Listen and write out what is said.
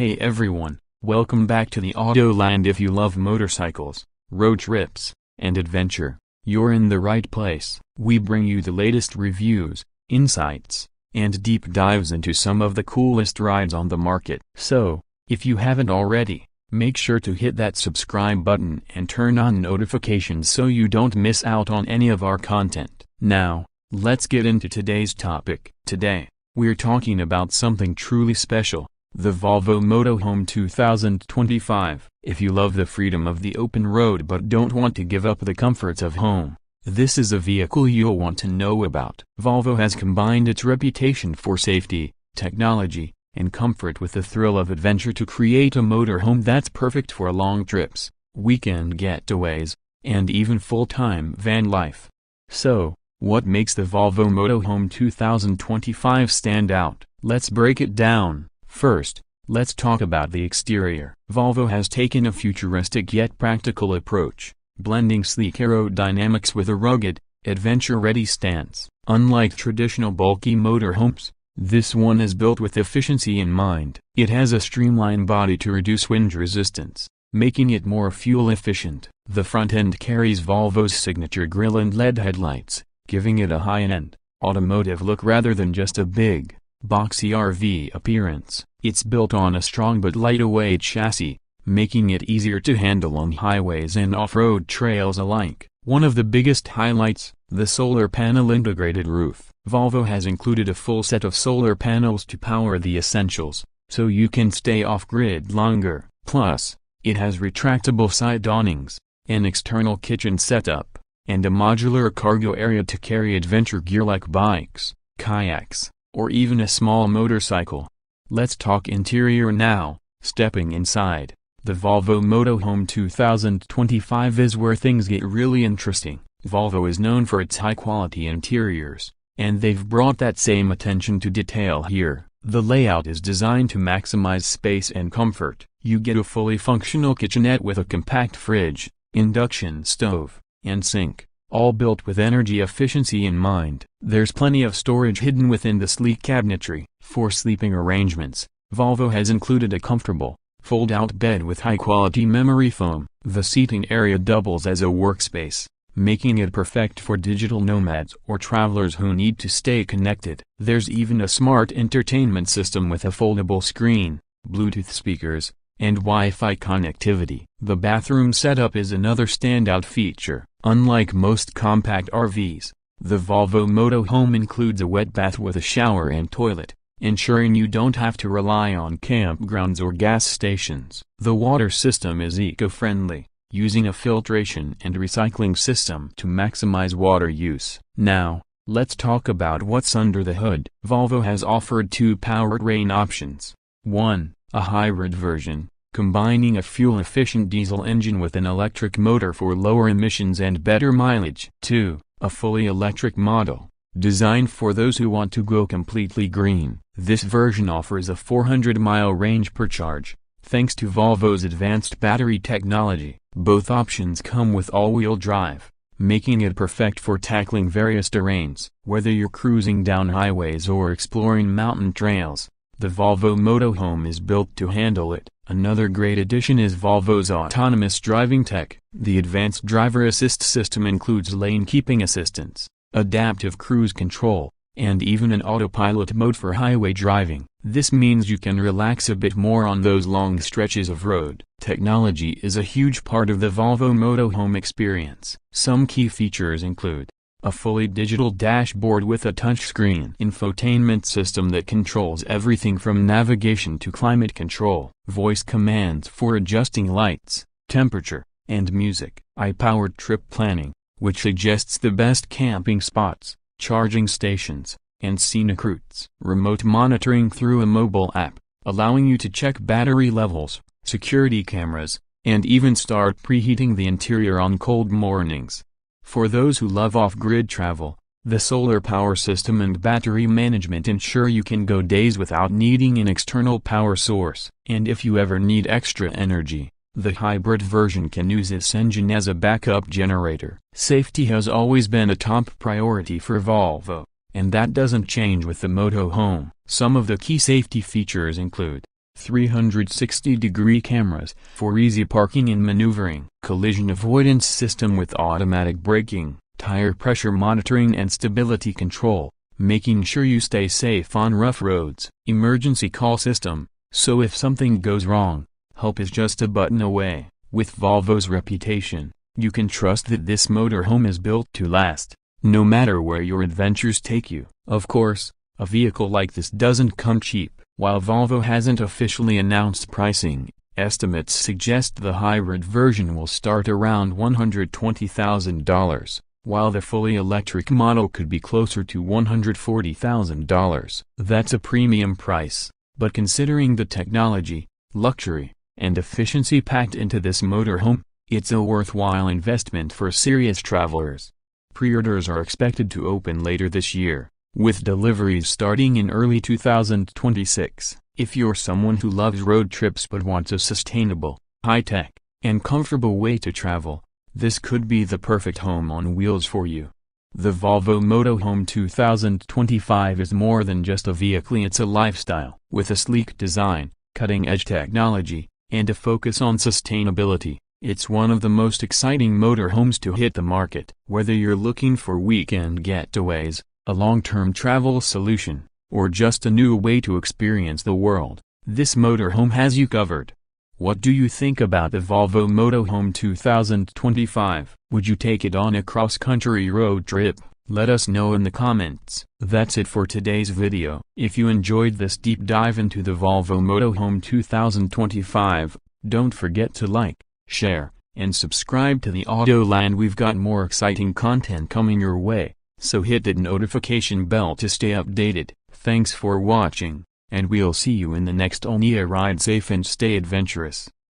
Hey everyone, welcome back to the Autoland. If you love motorcycles, road trips, and adventure, you're in the right place. We bring you the latest reviews, insights, and deep dives into some of the coolest rides on the market. So, if you haven't already, make sure to hit that subscribe button and turn on notifications so you don't miss out on any of our content. Now, let's get into today's topic. Today, we're talking about something truly special. The Volvo Motorhome 2025. If you love the freedom of the open road but don't want to give up the comforts of home, this is a vehicle you'll want to know about. Volvo has combined its reputation for safety, technology, and comfort with the thrill of adventure to create a motorhome that's perfect for long trips, weekend getaways, and even full-time van life. So, what makes the Volvo Motorhome 2025 stand out? Let's break it down. First, let's talk about the exterior. Volvo has taken a futuristic yet practical approach, blending sleek aerodynamics with a rugged, adventure-ready stance. Unlike traditional bulky motorhomes, this one is built with efficiency in mind. It has a streamlined body to reduce wind resistance, making it more fuel-efficient. The front end carries Volvo's signature grille and LED headlights, giving it a high-end, automotive look rather than just a big, boxy RV appearance. It's built on a strong but lightweight chassis, making it easier to handle on highways and off-road trails alike. One of the biggest highlights, the solar panel integrated roof. Volvo has included a full set of solar panels to power the essentials, so you can stay off-grid longer. Plus, it has retractable side awnings, an external kitchen setup, and a modular cargo area to carry adventure gear like bikes, kayaks, or even a small motorcycle. Let's talk interior now. Stepping inside, the Volvo Motorhome 2025 is where things get really interesting. Volvo is known for its high-quality interiors, and they've brought that same attention to detail here. The layout is designed to maximize space and comfort. You get a fully functional kitchenette with a compact fridge, induction stove, and sink, all built with energy efficiency in mind. There's plenty of storage hidden within the sleek cabinetry. For sleeping arrangements, Volvo has included a comfortable, fold-out bed with high-quality memory foam. The seating area doubles as a workspace, making it perfect for digital nomads or travelers who need to stay connected. There's even a smart entertainment system with a foldable screen, Bluetooth speakers, and Wi-Fi connectivity. The bathroom setup is another standout feature. Unlike most compact RVs, the Volvo Motorhome includes a wet bath with a shower and toilet, ensuring you don't have to rely on campgrounds or gas stations. The water system is eco-friendly, using a filtration and recycling system to maximize water use. Now, let's talk about what's under the hood. Volvo has offered two powertrain options. 1. A hybrid version, combining a fuel-efficient diesel engine with an electric motor for lower emissions and better mileage. 2. A fully electric model, designed for those who want to go completely green. This version offers a 400-mile range per charge, thanks to Volvo's advanced battery technology. Both options come with all-wheel drive, making it perfect for tackling various terrains. Whether you're cruising down highways or exploring mountain trails, the Volvo Motorhome is built to handle it. Another great addition is Volvo's autonomous driving tech. The advanced driver assist system includes lane keeping assistance, adaptive cruise control, and even an autopilot mode for highway driving. This means you can relax a bit more on those long stretches of road. Technology is a huge part of the Volvo Motorhome experience. Some key features include a fully digital dashboard with a touchscreen infotainment system that controls everything from navigation to climate control, voice commands for adjusting lights, temperature, and music, AI-powered trip planning, which suggests the best camping spots, charging stations, and scenic routes, remote monitoring through a mobile app, allowing you to check battery levels, security cameras, and even start preheating the interior on cold mornings. For those who love off-grid travel, the solar power system and battery management ensure you can go days without needing an external power source. And if you ever need extra energy, the hybrid version can use this engine as a backup generator. Safety has always been a top priority for Volvo, and that doesn't change with the Motorhome. Some of the key safety features include 360-degree cameras for easy parking and maneuvering, collision avoidance system with automatic braking, tire pressure monitoring and stability control, making sure you stay safe on rough roads, emergency call system, so if something goes wrong, help is just a button away. With Volvo's reputation, you can trust that this motorhome is built to last, no matter where your adventures take you. Of course, a vehicle like this doesn't come cheap. While Volvo hasn't officially announced pricing, estimates suggest the hybrid version will start around $120,000, while the fully electric model could be closer to $140,000. That's a premium price, but considering the technology, luxury, and efficiency packed into this motorhome, it's a worthwhile investment for serious travelers. Pre-orders are expected to open later this year, with deliveries starting in early 2026. If you're someone who loves road trips but wants a sustainable, high-tech, and comfortable way to travel, this could be the perfect home on wheels for you. The Volvo Motorhome 2025 is more than just a vehicle, it's a lifestyle. With a sleek design, cutting-edge technology, and a focus on sustainability, it's one of the most exciting motorhomes to hit the market. Whether you're looking for weekend getaways, a long-term travel solution, or just a new way to experience the world, this motorhome has you covered. What do you think about the Volvo Motorhome 2025? Would you take it on a cross-country road trip? Let us know in the comments. That's it for today's video. If you enjoyed this deep dive into the Volvo Motorhome 2025, don't forget to like, share, and subscribe to the Autoland. We've got more exciting content coming your way, so hit that notification bell to stay updated. Thanks for watching, and we'll see you in the next one. Ride safe and stay adventurous.